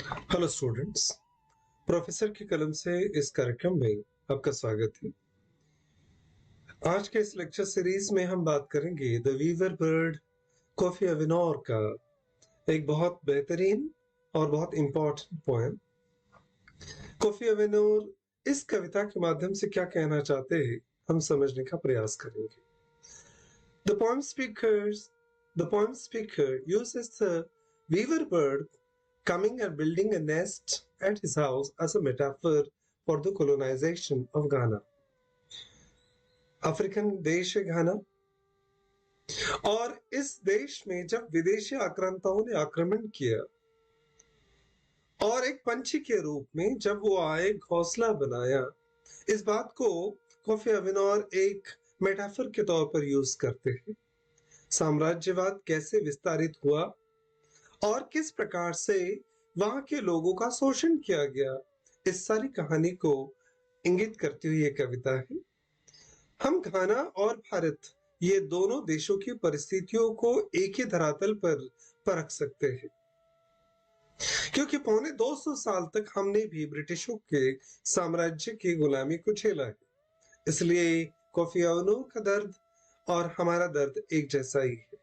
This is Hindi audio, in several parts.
Hello students. प्रोफेसर की कलम से इस कार्यक्रम में आपका स्वागत है। आज के इस लेक्चर सीरीज में हम बात करेंगे द वीवर बर्ड कॉफी अविनोर का एक बहुत बेहतरीन और बहुत इंपॉर्टेंट पोएम। कॉफी अविनोर इस कविता के माध्यम से क्या कहना चाहते हैं हम समझने का प्रयास करेंगे। The poem speaker uses the weaver bird coming and building a nest at his house as a metaphor for the colonization of Ghana. African देश है घाना, और इस देश में जब विदेशी आक्रांताओं ने आक्रमण किया और एक पंछी के रूप में जब वो आए घोंसला बनाया, इस बात को कॉफी अविनोर एक मेटाफर के तौर पर यूज करते हैं। साम्राज्यवाद कैसे विस्तारित हुआ और किस प्रकार से वहां के लोगों का शोषण किया गया, इस सारी कहानी को इंगित करती हुई ये कविता है। हम घाना और भारत ये दोनों देशों की परिस्थितियों को एक ही धरातल पर परख सकते हैं, क्योंकि पौने 200 साल तक हमने भी ब्रिटिशों के साम्राज्य की गुलामी को झेला है। इसलिए कॉफी अविनोर का दर्द और हमारा दर्द एक जैसा ही है।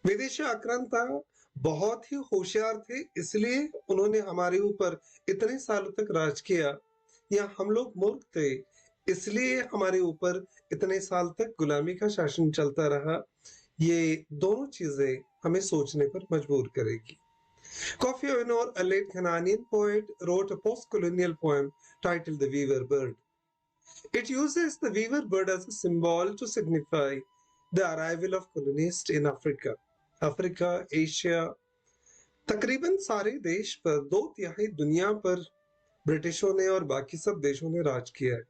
विदेशी आक्रांता बहुत ही होशियार थे, इसलिए उन्होंने हमारे ऊपर इतने सालों तक राज किया, या हम लोग मूर्ख थे इसलिए हमारे ऊपर इतने साल तक गुलामी का शासन चलता रहा। ये दोनों चीजें हमें सोचने पर मजबूर करेगी। Kofi Avianor, a late Ghanaian poet, wrote a post-colonial poem titled The Weaver Bird. It uses the weaver bird as a symbol to signify the arrival of colonists in Africa. Africa, Asia, तकरीबन सारे देश पर 2/3 दुनिया पर ब्रिटिशों ने और बाकी सब देशों ने राज किया है।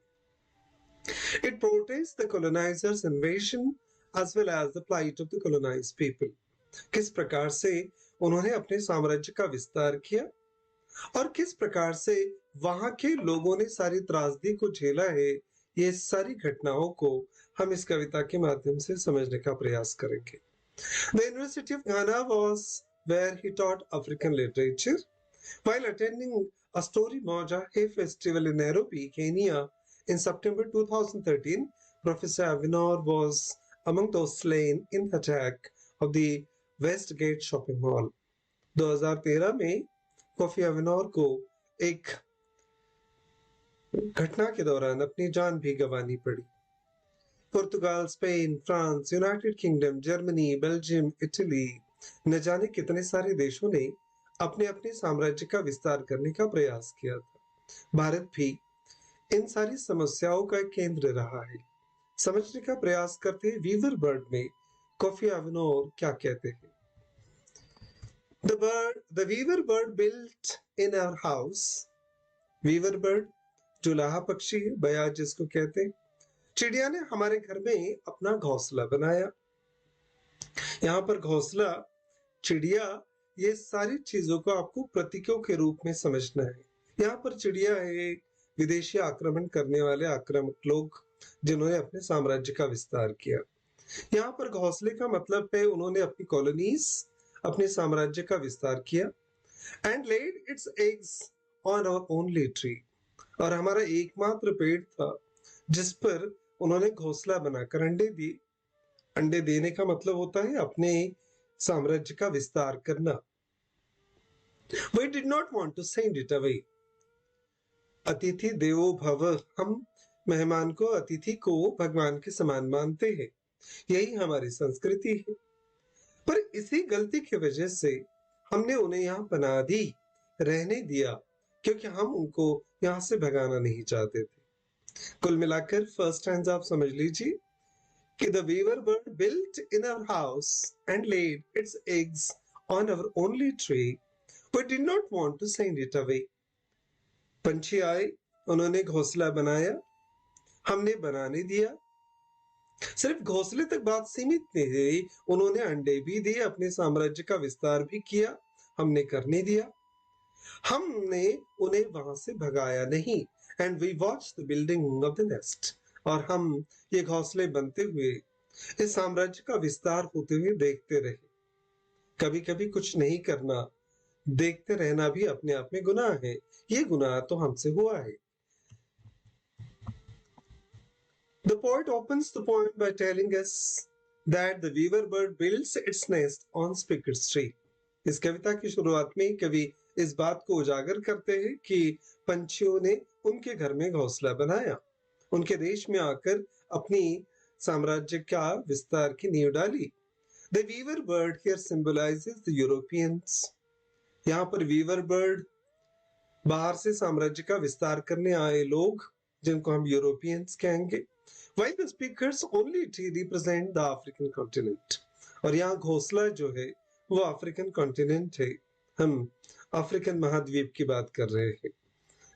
It portrays the colonizers' invasion as well as the plight of the colonized people. किस प्रकार से उन्होंने अपने साम्राज्य का विस्तार किया और किस प्रकार से वहां के लोगों ने सारी त्रासदी को झेला है, ये सारी घटनाओं को हम इस कविता के माध्यम से समझने का प्रयास करेंगे। The University of Ghana was where he taught African literature. While attending a Story Moja Hay Festival in Nairobi, Kenya in September 2013, Professor Avianor was among those slain in the attack of the Westgate Shopping Mall. 2013 में कॉफी अविनोर को एक घटना के दौरान अपनी जान भी गंवानी पड़ी। Portugal, Spain, France, United Kingdom, Germany, Belgium, Italy, न जाने कितने सारे देशों ने अपने अपने साम्राज्य का विस्तार करने का प्रयास किया था। भारत भी इन सारी समस्याओं का केंद्र रहा है। समझने का प्रयास करते हैं वीवर बर्ड में कॉफी अविनोर क्या कहते हैं। The weaver bird built in our house. Weaver bird जुलाहा पक्षी है, बयाज जिसको कहते हैं। चिड़िया ने हमारे घर में अपना घोंसला बनाया। यहाँ पर घोंसला, चिड़िया, ये सारी चीजों को आपको प्रतीकों के रूप में समझना है। यहाँ पर चिड़िया है विदेशी आक्रमण करने वाले आक्रामक लोग जिन्होंने अपने साम्राज्य का विस्तार किया। यहाँ पर घोंसले का मतलब है उन्होंने अपनी कॉलोनीज, अपने साम्राज्य का विस्तार किया। And laid its eggs on our only tree, और हमारा एकमात्र पेड़ था जिस पर उन्होंने घोंसला बनाकर अंडे दिए। अंडे देने का मतलब होता है अपने साम्राज्य का विस्तार करना। We did not want to send it away. अतिथि देवो भव, हम मेहमान को, अतिथि को भगवान के समान मानते हैं, यही हमारी संस्कृति है। पर इसी गलती की वजह से हमने उन्हें यहाँ बना दी, रहने दिया, क्योंकि हम उनको यहाँ से भगाना नहीं चाहते थे। कुल मिलाकर फर्स्ट स्टैंजा आप समझ लीजिए कि the weaver bird built in our house and laid its eggs on our only tree, we did not want to send it away. पंछी आए, उन्होंने घोंसला बनाया, हमने बनाने दिया। सिर्फ घोंसले तक बात सीमित नहीं रही, उन्होंने अंडे भी दिए, अपने साम्राज्य का विस्तार भी किया, हमने करने दिया। हमने उन्हें वहां से भगाया नहीं। And we watch the building of the nest, और हम ये घोंसले बनते हुए, इस साम्राज्य का विस्तार होते हुए देखते रहे। कभी कभी कुछ नहीं करना देखते रहना भी अपने आप में गुनाह है। ये गुनाह तो हमसे हुआ है। The poet opens the poem by telling us that the weaver bird builds its nest on Spicket's tree. इस कविता की शुरुआत में कवि इस बात को उजागर करते हैं कि पंछियों ने उनके घर में घोंसला बनाया, उनके देश में आकर अपनी साम्राज्य का विस्तार की नींव डाली। The weaver bird here symbolizes the Europeans. यहाँ पर वीवर बर्ड बाहर से साम्राज्य का विस्तार करने आए लोग, जिनको हम यूरोपियंस कहेंगे। While the speakers only represent the African continent. और यहाँ घोंसला जो है वो अफ्रीकन कॉन्टिनेंट है। हम अफ्रीकन महाद्वीप की बात कर रहे हैं।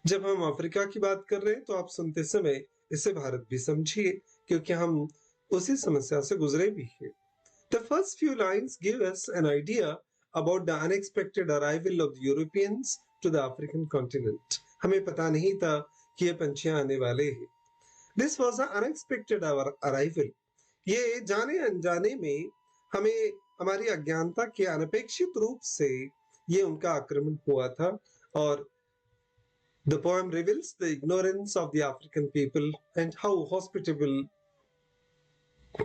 जब हम अफ्रीका की बात कर रहे हैं तो आप सुनते समय इसे भारत भी समझिए, क्योंकि हम उसी समस्या से गुजरे भी हैं। The first few lines give us an idea about the unexpected arrival of the Europeans to the African continent. हमें पता नहीं था कि ये पंछियां आने वाले हैं। This was an unexpected arrival. ये जाने अनजाने में हमें हमारी अज्ञानता के अनपेक्षित रूप से ये उनका आक्रमण हुआ था। और the poem reveals the ignorance of the African people and how hospitable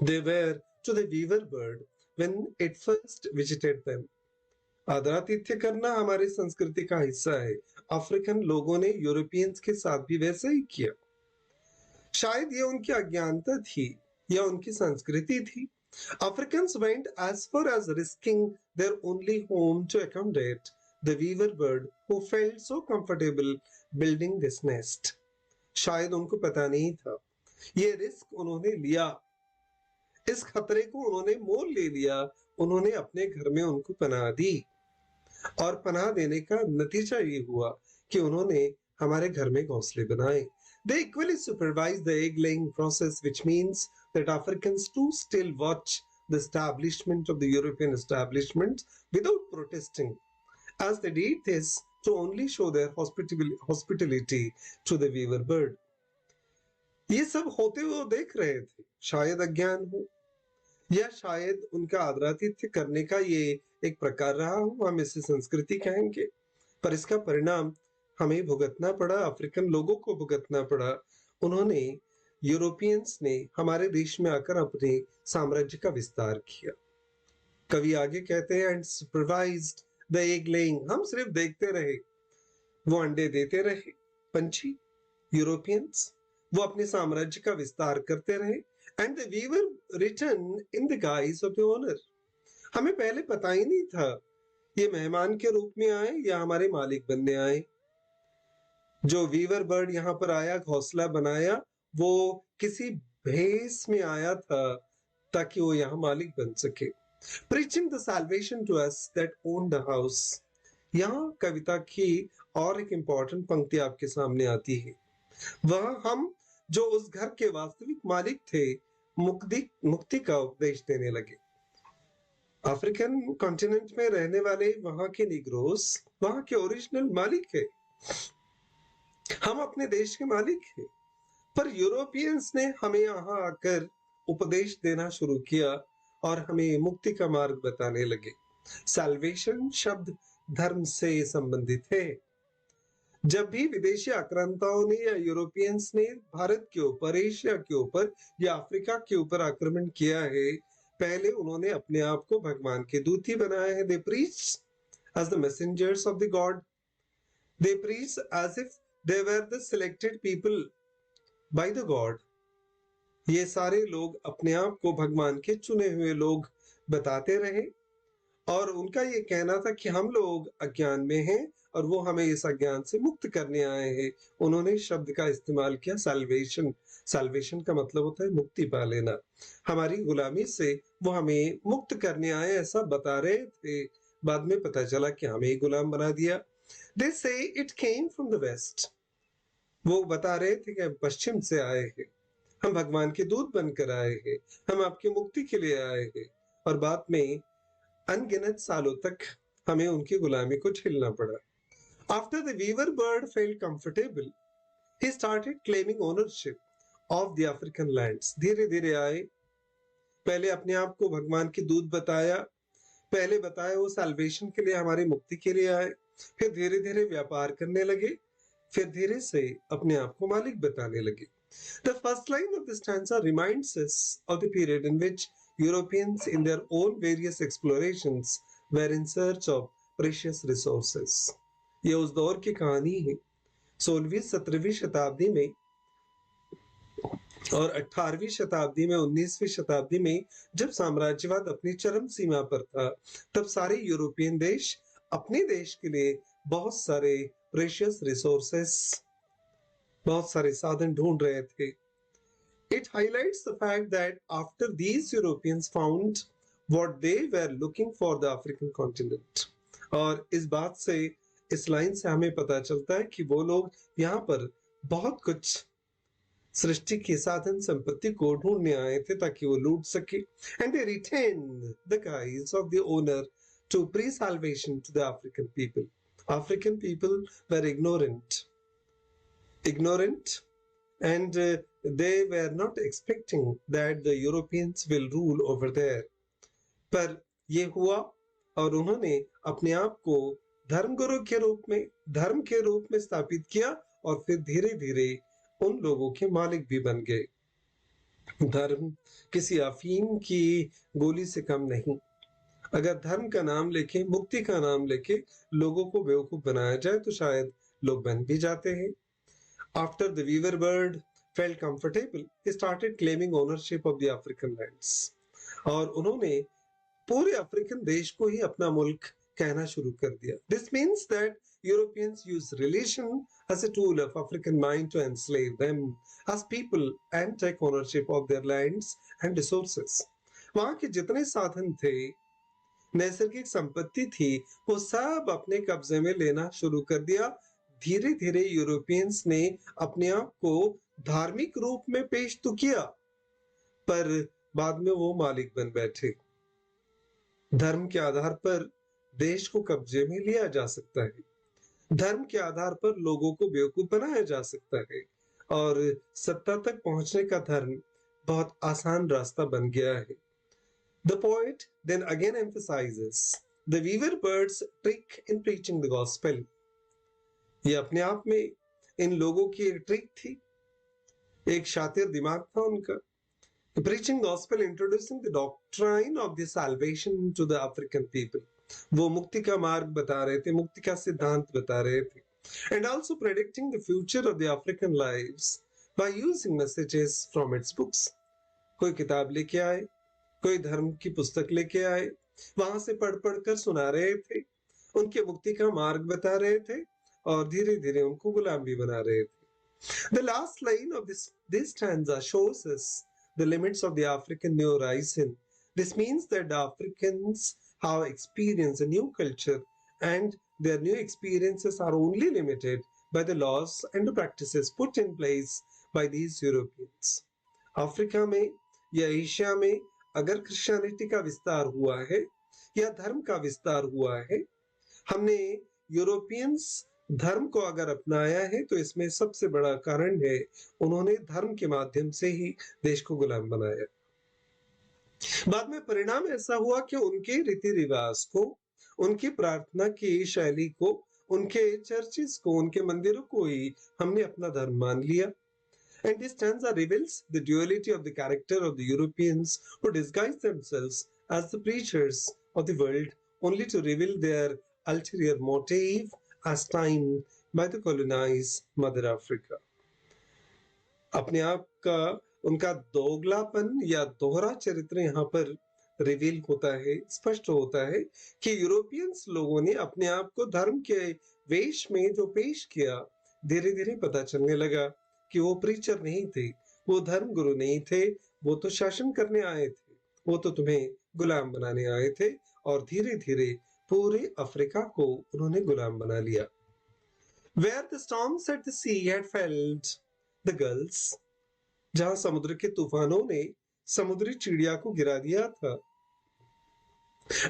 they were to the weaver bird when it first visited them. आदरातिथ्य करना हमारी संस्कृति का हिस्सा है। अफ्रीकन लोगों ने यूरोपियंस के साथ भी वैसा ही किया। शायद ये उनकी अज्ञानता थी या उनकी संस्कृति थी। Africans went as far as risking their only home to accommodate the weaver bird who felt so comfortable building this nest. शायद उनको पता नहीं था, ये रिस्क उन्होंने लिया, इस खतरे को उन्होंने मोल ले लिया, उन्होंने अपने घर में उनको पनाह दी। और पनाह देने का नतीजा ये हुआ कि उन्होंने हमारे घर में घोंसले बनाए। They equally supervise the egg-laying process, which means that Africans too still watch the establishment of the European establishment without protesting, as they did this to only show their hospitality to the weaver bird. ये सब होते हुए देख रहे थे, शायद अज्ञान हो या शायद उनका आदरातिथ्य करने का ये एक प्रकार रहा हो, हम इसे संस्कृति कहेंगे, पर इसका परिणाम हमें भुगतना पड़ा, अफ्रीकन लोगों को भुगतना पड़ा। उन्होंने, यूरोपियंस ने हमारे देश में आकर अपने साम्राज्य का विस्तार किया। कवि आगे कहते हैं, and supervised the egg laying, हम सिर्फ देखते रहे, वो अंडे देते रहे। पंछी यूरोपियंस, वो अपने साम्राज्य का विस्तार करते रहे। And the weaver return in the guise of the owner, हमें पहले पता ही नहीं था ये मेहमान के रूप में आए या हमारे मालिक बनने आए। जो वीवर बर्ड यहाँ पर आया, घोंसला बनाया, वो किसी भेष में आया था ताकि वो यहाँ मालिक बन सके। Preaching the salvation to us that own the house. यहाँ कविता की और एक इंपॉर्टेंट पंक्ति आपके सामने आती है। वह हम जो उस घर के वास्तविक मालिक थे, मुक्ति का उपदेश देने लगे। अफ्रीकन कॉन्टिनेंट में रहने वाले वहां के निग्रोस वहां के ओरिजिनल मालिक है। हम अपने देश के मालिक हैं, पर यूरोपियंस ने हमें यहाँ आकर उपदेश देना शुरू किया और हमें मुक्ति का मार्ग बताने लगे। सैल्वेशन शब्द धर्म से संबंधित है। जब भी विदेशी आक्रांताओं ने या यूरोपियंस ने भारत के ऊपर, एशिया के ऊपर या अफ्रीका के ऊपर आक्रमण किया है, पहले उन्होंने अपने आप को भगवान के दूत ही बनाया है। They preach as the messengers of the God. They preach as if they were the selected people by the God. ये सारे लोग अपने आप को भगवान के चुने हुए लोग बताते रहे और उनका ये कहना था कि हम लोग अज्ञान में हैं और वो हमें इस अज्ञान से मुक्त करने आए हैं। उन्होंने शब्द का इस्तेमाल किया सैल्वेशन। सैल्वेशन का मतलब होता है मुक्ति पा लेना। हमारी गुलामी से वो हमें मुक्त करने आए, ऐसा बता रहे थे। बाद में पता चला कि हमें गुलाम बना दिया। They say it came from the west. वो बता रहे थे कि पश्चिम से आए हैं, हम भगवान के दूत बनकर आए हैं, हम आपकी मुक्ति के लिए आए हैं। और बाद में अनगिनत सालों तक हमें उनकी गुलामी को झेलना पड़ा। After the weaver bird felt comfortable, he started claiming ownership of the African lands. धीरे धीरे आए, पहले अपने आप को भगवान के दूत बताया, पहले बताया वो सैल्वेशन के लिए, हमारी मुक्ति के लिए आए, फिर धीरे धीरे व्यापार करने लगे, फिर धीरे से अपने आप को मालिक बताने लगे। The first line of this stanza reminds us of the period in which Europeans, in their own various explorations, were in search of precious resources. ये उस दौर की कहानी है, 16वीं-17वीं शताब्दी में और 18वीं शताब्दी में, 19वीं शताब्दी में जब साम्राज्यवाद अपनी चरम सीमा पर था, तब सारे यूरोपियन देश अपने देश के लिए बहुत सारे प्रेशियस रिसोर्सेस, बहुत सारे साधन ढूंढ रहे थे। It highlights the fact that after these Europeans found what they were looking for the African continent, और इस बात से, इस लाइन से हमें पता चलता है कि वो लोग यहाँ पर बहुत कुछ सृष्टि की साधन संपत्ति को ढूंढने आए थे ताकि वो लूट सके। And they retained the guise of the owner to pre-salvation to the African people. African people were ignorant, and they were not expecting that the Europeans will rule over there. पर ये हुआ और उन्होंने अपने आप को धर्मगुरु के रूप में, धर्म के रूप में स्थापित किया और फिर धीरे धीरे उन लोगों के मालिक भी बन गए। धर्म किसी अफीम की गोली से कम नहीं। अगर धर्म का नाम लेके, मुक्ति का नाम लेके लोगों को बेवकूफ बनाया जाए तो शायद लोग बन भी जाते हैं। After the weaver bird felt comfortable, he started claiming ownership of the African lands. और उन्होंने पूरे अफ्रीकन देश को ही अपना मुल्क कहना शुरू कर दिया। This means that Europeans use religion as a tool of African mind to enslave them as people and take ownership of their lands and resources. वहाँ के जितने साधन थे, नैसर्गिक संपत्ति थी, वो सब अपने कब्जे में लेना शुरू कर दिया। धीरे धीरे यूरोपियंस ने अपने आप को धार्मिक रूप में पेश तो किया, पर बाद में वो मालिक बन बैठे। धर्म के आधार पर देश को कब्जे में लिया जा सकता है, धर्म के आधार पर लोगों को बेवकूफ बनाया जा सकता है, और सत्ता तक पहुंचने का धर्म बहुत आसान रास्ता बन गया है। The poet then again emphasizes the weaver bird's trick in preaching the gospel. ये अपने आप में इन लोगों की एक ट्रिक थी, एक शातिर दिमाग था उनका। Preaching gospel, introducing the doctrine of the salvation to the African people. वो मुक्ति का मार्ग बता रहे थे, मुक्ति का सिद्धांत बता रहे थे। And also predicting the future of the African lives by using messages from its books. कोई किताब लेके आए, कोई धर्म की पुस्तक लेके आए, वहां से पढ़ पढ़ कर सुना रहे थे, उनके मुक्ति का मार्ग बता रहे थे और धीरे धीरे उनको गुलाम भी बना रहे थे। The last line of this stanza shows us the limits of the African New Horizon. This means that the Africans have experienced a new culture and their new experiences are only limited by the laws and the practices put in place by these Europeans. Africa में या एशिया में अगर क्रिश्चियनिटी का विस्तार हुआ है या धर्म का विस्तार हुआ है, हमने यूरोपियंस धर्म को अगर अपनाया है तो इसमें सबसे बड़ा कारण है उन्होंने धर्म के माध्यम से ही देश को गुलाम बनाया। बाद में परिणाम ऐसा हुआ कि उनके रीति रिवाज को, उनकी प्रार्थना की शैली को, उनके चर्चेस को, उनके मंदिरों को ही हमने अपना धर्म मान लिया। And this stanza reveals the duality of the character of the Europeans who disguise themselves as the preachers of the world only to reveal their ulterior motive as time by the colonized Mother Africa. अपने आप का उनका दोगलापन या दोहरा चरित्र यहाँ पर रिवील होता है, स्पष्ट होता है कि यूरोपियंस लोगों ने अपने आप को धर्म के वेश में जो पेश किया, धीरे धीरे पता चलने लगा कि वो प्रीचर नहीं थे, वो धर्म गुरु नहीं थे, वो तो शासन करने आए थे, वो तो तुम्हें गुलाम बनाने आए थे, और धीरे धीरे पूरे अफ्रीका को उन्होंने गुलाम बना लिया। Where the storms at the sea had felled the gulls, जहां समुद्र के तूफानों ने समुद्री चिड़िया को गिरा दिया था,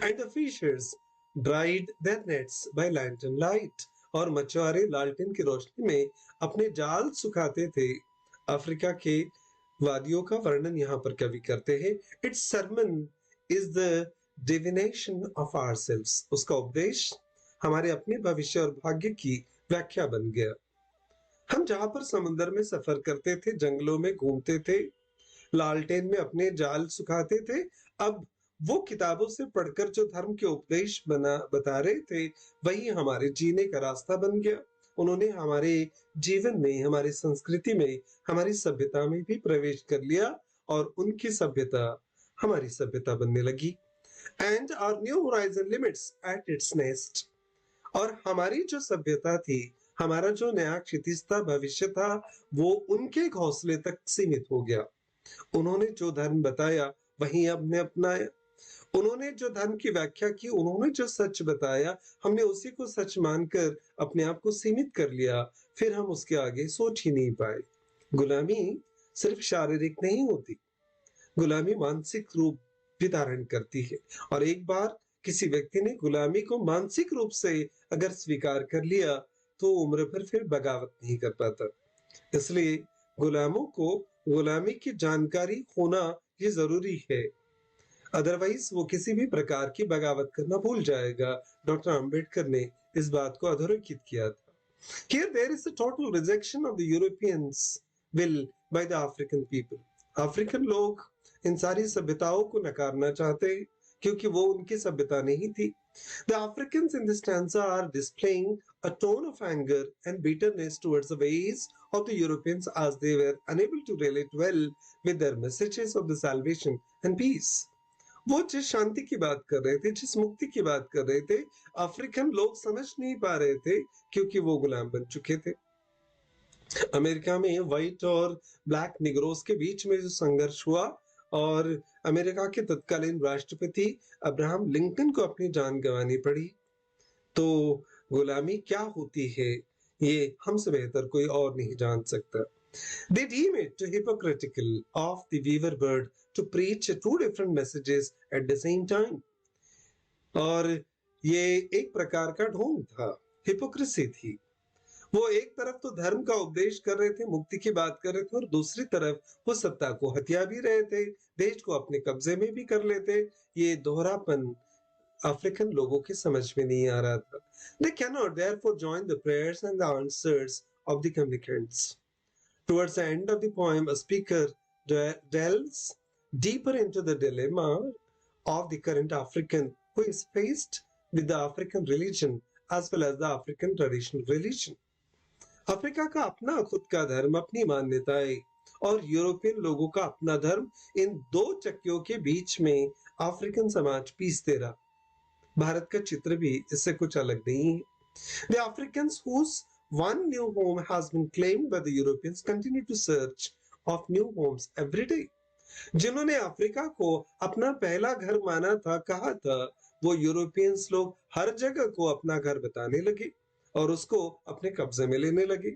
and the fishers dried their nets by lantern light, और मछुआरे लालटेन की रोशनी में अपने जाल सुखाते थे। अफ्रीका के वादियों का वर्णन यहाँ पर कवि करते हैं। Its sermon is the divination of ourselves, उसका उपदेश हमारे अपने भविष्य और भाग्य की व्याख्या बन गया। हम जहां पर समुद्र में सफर करते थे, जंगलों में घूमते थे, लालटेन में अपने जाल सुखाते थे, अब वो किताबों से पढ़कर जो धर्म के उपदेश बता रहे थे, वही हमारे जीने का रास्ता बन गया। उन्होंने हमारे जीवन में, हमारी संस्कृति में, हमारी सभ्यता में भी प्रवेश कर लिया और उनकी सभ्यता हमारी सभ्यता बनने लगी। And our new horizon limits at its nest, और हमारी जो सभ्यता थी, हमारा जो नया क्षितिज था, भविष्य था, वो उनके घोंसले तक सीमित हो गया। उन्होंने जो धर्म बताया वही हमने अपनाया। उन्होंने जो धर्म की व्याख्या की, उन्होंने जो सच बताया, हमने उसी को सच मानकर अपने आप को सीमित कर लिया। फिर हम उसके आगे सोच ही नहीं पाए। गुलामी सिर्फ शारीरिक नहीं होती, गुलामी मानसिक रूप भी धारण करती है। और एक बार किसी व्यक्ति ने गुलामी को मानसिक रूप से अगर स्वीकार कर लिया, तो उम्र भर फिर बगावत नहीं कर पाता। इसलिए गुलामों को गुलामी की जानकारी होना ये जरूरी है, अदरवाइज वो किसी भी प्रकार की बगावत करना भूल जाएगा। डॉक्टर अंबेडकर ने इस बात को अधोरेखित किया था। Here there is a total rejection of the Europeans will by the African people. African लोग इन सारी सभ्यताओं को नकारना चाहते हैं क्योंकि वो उनकी सभ्यता नहीं थी। The Africans in this stanza are displaying a tone of anger and bitterness towards the ways of the Europeans as they were unable to relate well with their messages of the salvation and peace. वो जिस शांति की बात कर रहे थे, जिस मुक्ति की बात कर रहे थे, अफ्रीकन लोग समझ नहीं पा रहे थे क्योंकि वो गुलाम बन चुके थे। अमेरिका में व्हाइट और ब्लैक निग्रोस के बीच में जो संघर्ष हुआ और अमेरिका के तत्कालीन राष्ट्रपति अब्राहम लिंकन को अपनी जान गंवानी पड़ी, तो गुलामी क्या होती है ये हमसे बेहतर कोई और नहीं जान सकता। They deem it hypocritical of the weaver bird to preach two different messages at the same time. और ये एक प्रकार का ढोंग था, हिपोक्रेसी थी। वो एक तरफ तो धर्म का उपदेश कर रहे थे, मुक्ति की बात कर रहे थे, और दूसरी तरफ वो सत्ता को हत्या भी रहे थे, देश को अपने कब्जे में भी कर लेते। ये दोहरापन अफ्रीकन लोगों के समझ में नहीं आ रहा था। They cannot therefore join the prayers and the answers of the communicants. Towards the end of the poem, a speaker delves deeper into the dilemma of the current African who is faced with the African religion as well as the African traditional religion. Africa का अपना खुद का धर्म, अपनी मान्यताएं, और यूरोपियन लोगों का अपना धर्म, इन दो चक्कियों के बीच में अफ्रीकन समाज पीसते रहा। भारत का चित्र भी इससे कुछ अलग नहीं है। The Africans whose one new home has been claimed by the Europeans continue to search of new homes every day. जिन्होंने अफ्रीका को अपना पहला घर माना था, कहा था, वो यूरोपियंस लोग हर जगह को अपना घर बताने लगे और उसको अपने कब्जे में लेने लगे।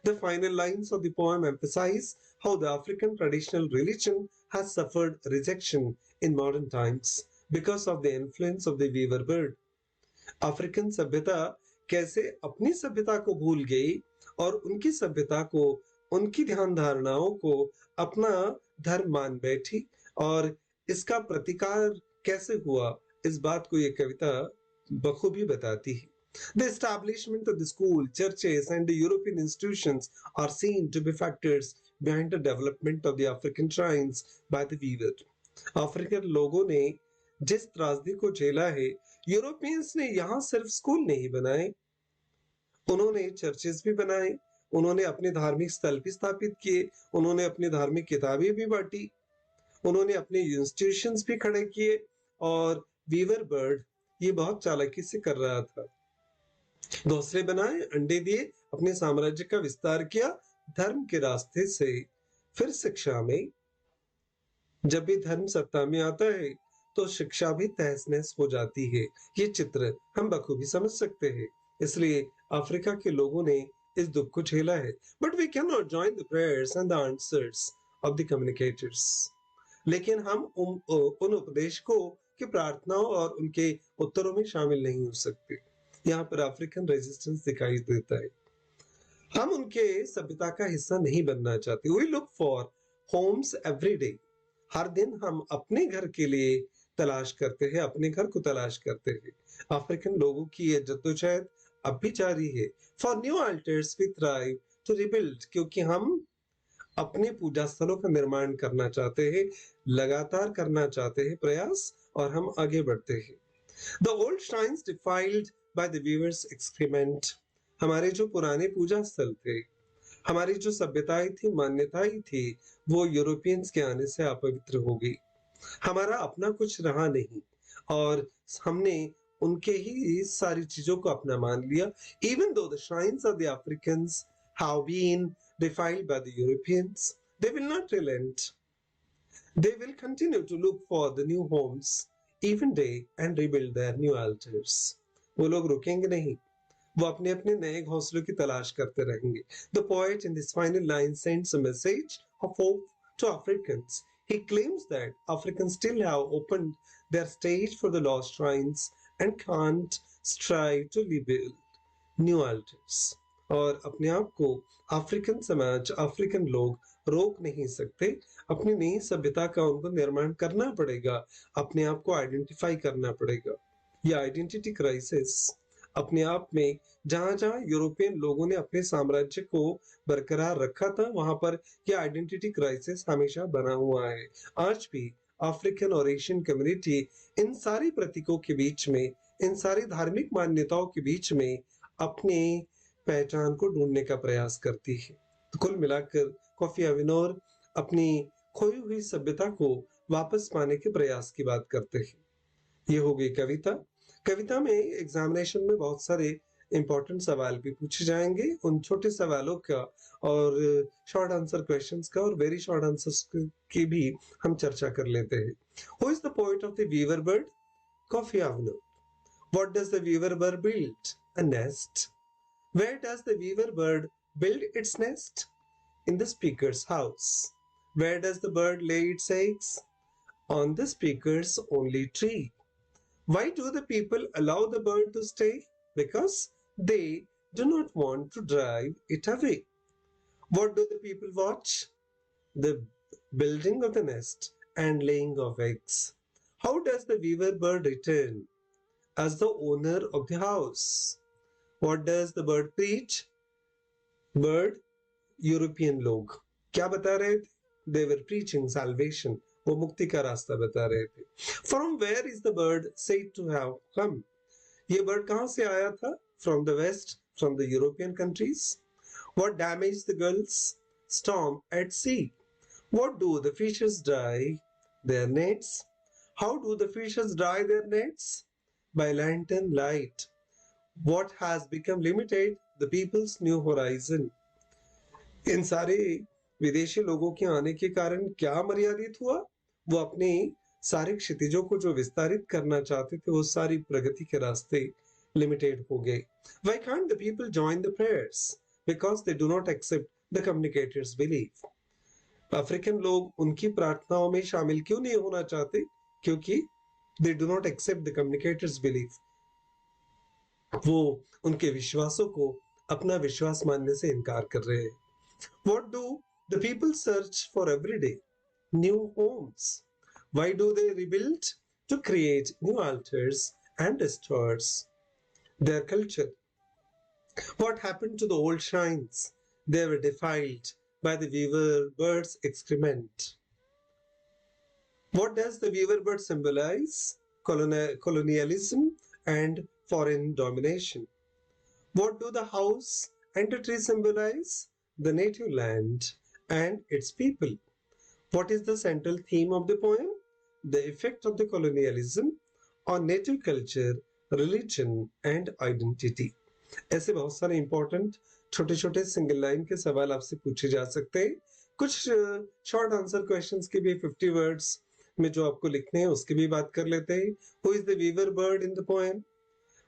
The final lines of the poem emphasize how the African traditional religion has suffered rejection in modern times because of the influence of the weaver bird. African सभ्यता कैसे अपनी सभ्यता को भूल गई और उनकी सभ्यता को, उनकी ध्यान धारणाओं को अपना धर्म मान बैठी, और इसका प्रतिकार कैसे हुआ, इस बात को ये कविता बखूबी बताती है। The establishment of the school, churches and the European institutions are seen to be factors behind the development of the African shrines by the weaver. African लोगों ने जिस त्रासदी को झेला है, यूरोपियंस ने यहाँ सिर्फ स्कूल नहीं बनाए, उन्होंने चर्चेस भी बनाए, उन्होंने अपने धार्मिक स्थल भी स्थापित किए, उन्होंने अपनी धार्मिक किताबें भी बांटी, उन्होंने अपने इंस्टीट्यूशंस भी खड़े किए, और वीवर बर्ड ये बहुत चालाकी से कर रहा था। घोंसले बनाए, अंडे दिए, अपने साम्राज्य का विस्तार किया धर्म के रास्ते से। फिर शिक्षा में, जब भी धर्म सत्ता में आता है तो शिक्षा भी तहस नहस हो जाती है। ये चित्र हम बखूबी समझ सकते हैं। इसलिए अफ्रीका के लोगों ने इस दुख को झेला है। But we can not join the prayers and the answers of the communicators. लेकिन हम उन उपदेशकों की प्रार्थनाओं और उनके उत्तरों में शामिल नहीं हो सकते। यहाँ पर अफ्रीकन रेजिस्टेंस दिखाई देता है। हम उनके सभ्यता का हिस्सा नहीं बनना चाहते। We look for homes every day दिन हम अपने घर के लिए तलाश करते हैं, अपने घर को तलाश करते हैं। अफ्रीकन लोगों की ये जद्दोजहद अब भी जारी है। For new altars we thrive to rebuild, क्योंकि हम अपने पूजा स्थलों का निर्माण करना चाहते हैं, लगातार करना चाहते हैं प्रयास, और हम आगे बढ़ते हैं। The old shrines defiled by the weavers excrement, हमारे जो पुराने पूजा स्थल थे, हमारी जो सभ्यताएं थी, मान्यताएं थी, वो यूरोपियंस के आने से अपवित्र हो गई। हमारा अपना कुछ रहा नहीं, और हमने उनके ही सारी चीजों को अपना मान लिया। Even though the shrines of the Africans have been defiled by the Europeans, they will not relent. They will continue to look for the new homes even day and rebuild their new altars. वो लोग रुकेंगे नहीं, वो अपने अपने नए घोंसलों की तलाश करते रहेंगे। The poet in this final line sends a message of hope to Africans. He claims that Africans still have opened their stage for the lost shrines and can't strive to rebuild new altars. और अपने आप को अफ्रीकन समाज, अफ्रीकन लोग रोक नहीं सकते। अपनी नई सभ्यता का उनको निर्माण करना पड़ेगा, अपने आप को आइडेंटिफाई करना पड़ेगा। ये आइडेंटिटी क्राइसिस अपने आप में, जहां जहां यूरोपियन लोगों ने अपने साम्राज्य को बरकरार रखा था, वहां पर यह आइडेंटिटी क्राइसिस हमेशा बना हुआ है। आज भी अफ्रीकन और एशियन कम्युनिटी इन सारी प्रतीकों के बीच में, इन सारी धार्मिक मान्यताओं के बीच में अपने पहचान को ढूंढने का प्रयास करती है। तो कुल मिलाकर कोफी अविनोर अपनी खोई हुई सभ्यता को वापस पाने के प्रयास की बात करते हैं। ये हो गई कविता। कविता में एग्जामिनेशन में बहुत सारे इंपॉर्टेंट सवाल भी पूछे जाएंगे। उन छोटे सवालों का और शॉर्ट आंसर क्वेश्चंस का और वेरी शॉर्ट आंसर्स की भी हम चर्चा कर लेते हैं। Who is the poet of the weaver bird? Kofi Awoonor. What does the weaver bird build? A nest. Where does the weaver bird build its nest? In the speaker's house. Where does the bird lay its eggs? On the speaker's only tree. Why do the people allow the bird to stay? Because they do not want to drive it away. What do the people watch? The building of the nest and laying of eggs. How does the weaver bird return as the owner of the house? What does the bird preach? Bird, European लोग क्या बता रहे थे? They were preaching salvation. वो मुक्ति का रास्ता बता रहे थे। From where is the bird said to have come? ये bird कहाँ से आया था? From the west, from the European countries. What damaged the gulls? Storm at sea. What do the fishes dry their nets? How do the fishes dry their nets? By lantern light. What has become limited? The people's new horizon. इन सारे विदेशी लोगों के आने के कारण क्या मर्यादित हुआ? वो अपने सारे क्षितिजों को जो विस्तारित करना चाहते थे, वो सारी प्रगति के रास्ते लिमिटेड हो गए। Why can't the people join the prayers? Because they do not accept the communicators' belief. African लोग उनकी प्रार्थनाओं में शामिल क्यों नहीं होना चाहते? क्योंकि they do not accept the communicators' belief. वो उनके विश्वासों को अपना विश्वास मानने से इनकार कर रहे हैं। What do the people search for every day? New homes. Why do they rebuild? To create new altars and restore their culture. What happened to the old shrines? They were defiled by the weaver bird's excrement. What does the weaver bird symbolize? Colonialism and foreign domination. What do the house and the tree symbolize? The native land and its people. What is the central theme of the poem? The effect of the colonialism on native culture, religion and identity. ऐसे बहुत सारे इंपॉर्टेंट छोटे छोटे सिंगल लाइन के सवाल आपसे पूछे जा सकते हैं। कुछ शॉर्ट आंसर क्वेश्चंस के भी 50 वर्ड्स में जो आपको लिखने हैं उसकी भी बात कर लेते हैं। Who is the weaver bird in the poem?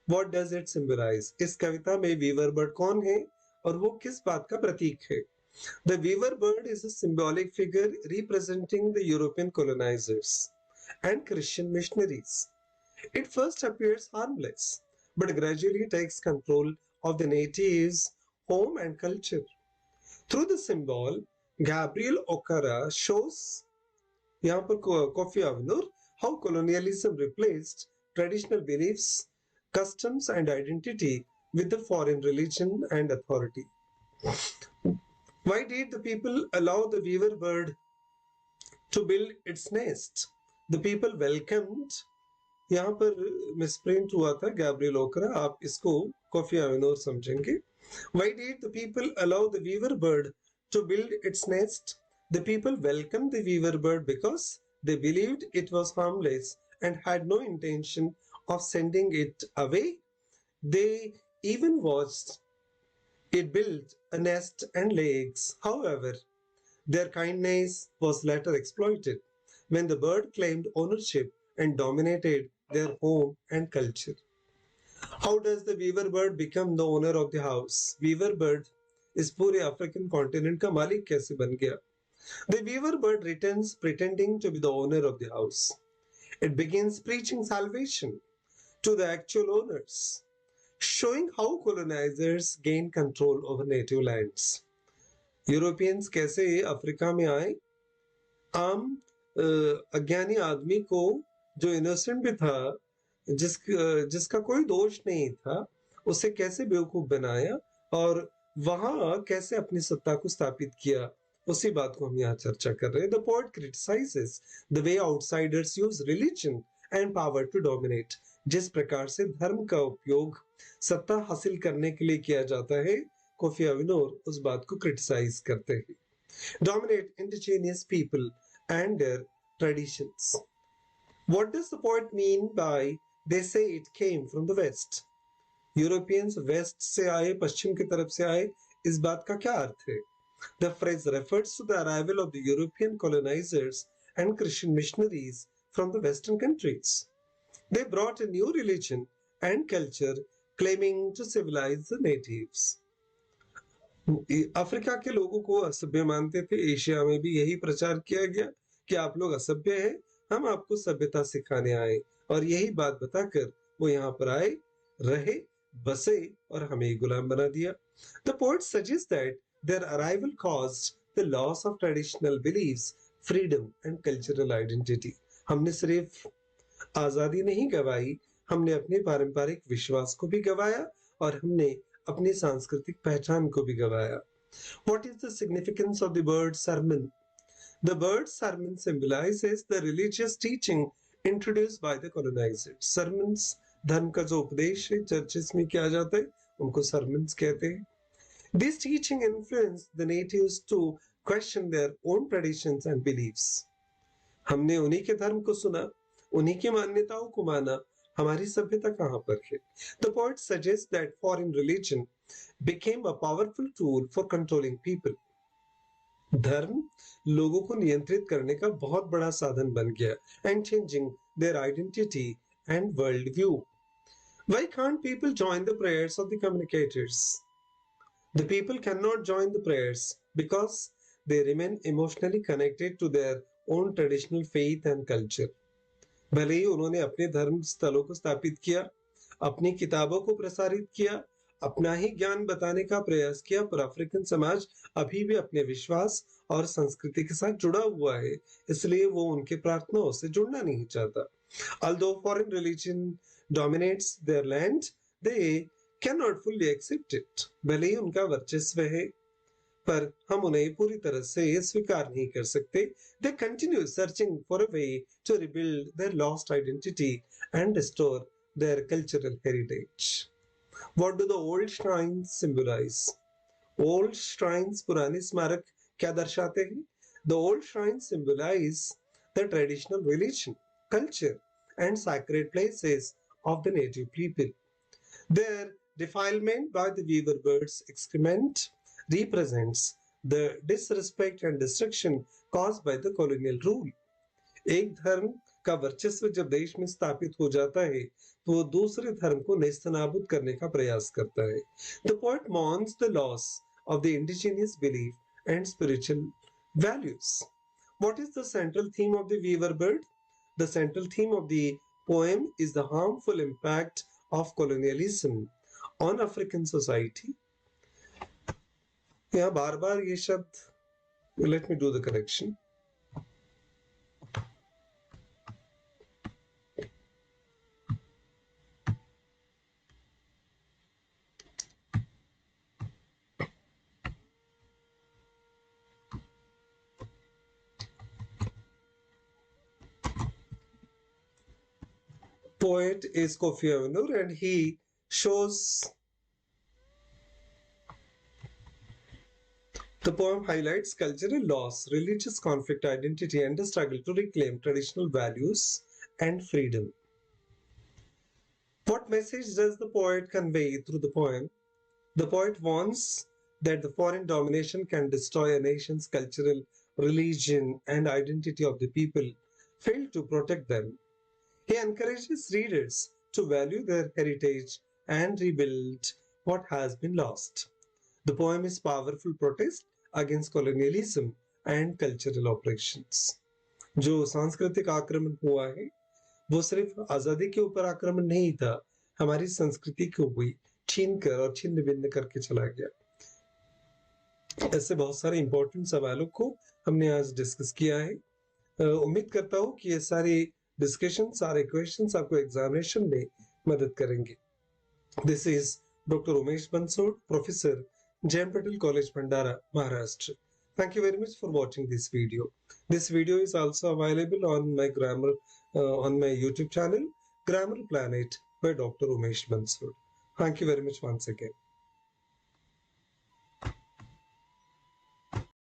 What does it symbolize? इस कविता में वीवर बर्ड कौन है और वो किस बात का प्रतीक है? The weaver bird is a symbolic figure representing the European colonizers and Christian missionaries. It first appears harmless, but gradually takes control of the natives' home and culture. Through the symbol, Gabriel Okara shows, यहाँ पर coffee अविनोर how colonialism replaced traditional beliefs, customs, and identity with the foreign religion and authority. Why did the people allow the weaver bird to build its nest? The people welcomed, यहाँ पर मिसप्रिंट हुआ था गैब्रियल ओकरा, आप इसको कॉफी आविनोर समझेंगे. Why did the people allow the weaver bird to build its nest? The people welcomed the weaver bird because they believed it was harmless and had no intention of sending it away. They even watched it build a nest and lay eggs. However, their kindness was later exploited when the bird claimed ownership and dominated their home and culture. How does the weaver bird become the owner of the house? Weaver bird इस पूरे अफ्रीकन कॉन्टिनेंट का मालिक कैसे बन गया? The weaver bird returns pretending to be the owner of the house. It begins preaching salvation to the actual owners, showing how colonizers gain control over native lands. Europeans कैसे अफ्रीका में आए, आम अज्ञानी आदमी को जो इनोसेंट भी था, जिसका कोई दोष नहीं था, उसे कैसे बेवकूफ बनाया और वहां कैसे अपनी सत्ता को स्थापित किया, उसी बात को हम यहाँ चर्चा कर रहे हैं. The poet criticises the way outsiders use religion and power to dominate. जिस प्रकार से धर्म का उपयोग सत्ता हासिल करने के लिए किया जाता है, कोफी आविनोर उस बात को क्रिटिसाइज करते हैं. Dominate indigenous people and their traditions. What does the poet mean by they say it came from the west? Europeans west से आए, पश्चिम की तरफ से आए, इस बात का क्या अर्थ है? The phrase refers to the arrival of the European colonizers and Christian missionaries from the Western countries. They brought a new religion and culture claiming to civilize the natives. Africa के लोगों को असभ्य मानते थे. एशिया में भी यही प्रचार किया गया कि आप लोग असभ्य हैं, हम आपको सभ्यता सिखाने आए, और यही बात बताकर वो यहाँ पर आए, रहे, बसे और हमें गुलाम बना दिया. The poet suggests that their arrival caused the loss of traditional beliefs, freedom and cultural identity. हमने सिर्फ आजादी नहीं गवाई, हमने अपने पारंपरिक विश्वास को भी गवाया और हमने अपनी सांस्कृतिक पहचान को भी गवाया. What is the significance of the bird sermon? The bird sermon symbolizes the religious teaching introduced by the colonizers. Sermons धर्म का जो उपदेश है चर्चेस में किया जाता है, उनको sermons कहते हैं. This teaching influenced the natives to question their own traditions and beliefs. हमने उन्हीं के धर्म को सुना, उन्हीं की मान्यताओं को माना, हमारी सभ्यता कहां पर है? The poet suggests that foreign religion became a powerful tool for controlling people. धर्म लोगों को नियंत्रित करने का बहुत बड़ा साधन बन गया and changing their identity and world view. Why can't people join the prayers of the communicators? The people cannot join the prayers because they remain emotionally connected to their own traditional faith and culture. भले ही उन्होंने अपने धर्म स्थलों को स्थापित किया, अपनी किताबों को प्रसारित किया, अपना ही ज्ञान बताने का प्रयास किया, पर अफ्रीकन समाज अभी भी अपने विश्वास और संस्कृति के साथ जुड़ा हुआ है, इसलिए वो उनके प्रार्थनाओं से जुड़ना नहीं चाहता. Although foreign religion dominates their land, they cannot fully accept it. भले ही उनका वर्चस्व है, पर हम उन्हें पूरी तरह से स्वीकार नहीं कर सकते. They continue searching for a way to rebuild their lost identity and restore their cultural heritage. What do the old shrines symbolize? Old shrines, पुराने स्मारक क्या दर्शाते हैं? The old shrines symbolize the traditional religion, culture, and sacred places of the native people. Their defilement by the weaver bird's excrement represents the disrespect and destruction caused by the colonial rule. एक धर्म का वर्चस्व जब देश में स्थापित हो जाता है, तो वो दूसरे धर्म को नेस्तनाबूद करने का प्रयास करता है. The poet mourns the loss of the indigenous belief and spiritual values. What is the central theme of the weaver bird? The central theme of the poem is the harmful impact of colonialism on African society. यहाँ बार बार ये शब्द, let me do the correction. poet is Kofi Annan, and he shows the poem highlights cultural loss, religious conflict, identity, and the struggle to reclaim traditional values and freedom. What message does the poet convey through the poem? The poet warns that the foreign domination can destroy a nation's cultural, religion, and identity of the people, fail to protect them. He encourages readers to value their heritage and rebuild what has been lost. The poem is powerful protest against colonialism and cultural oppressions. जो सांस्कृतिक आक्रमण हुआ है वो सिर्फ आजादी के ऊपर आक्रमण नहीं था, हमारी संस्कृति को भी छीन कर और छिन्न भिन्न करके चला गया। ऐसे बहुत सारे इंपॉर्टेंट सवालों को हमने आज डिस्कस किया है। उम्मीद करता हूँ कि ये सारे डिस्कशन, सारे क्वेश्चंस आपको एग्जामिनेशन में मदद करेंगे। This is doctor Umesh Bansod, professor, J.M. Patel College, Bhandara, Maharashtra. Thank you very much for watching this video. This video is also available on my on my YouTube channel, Grammar Planet by Dr. Umesh Bansod. Thank you very much once again.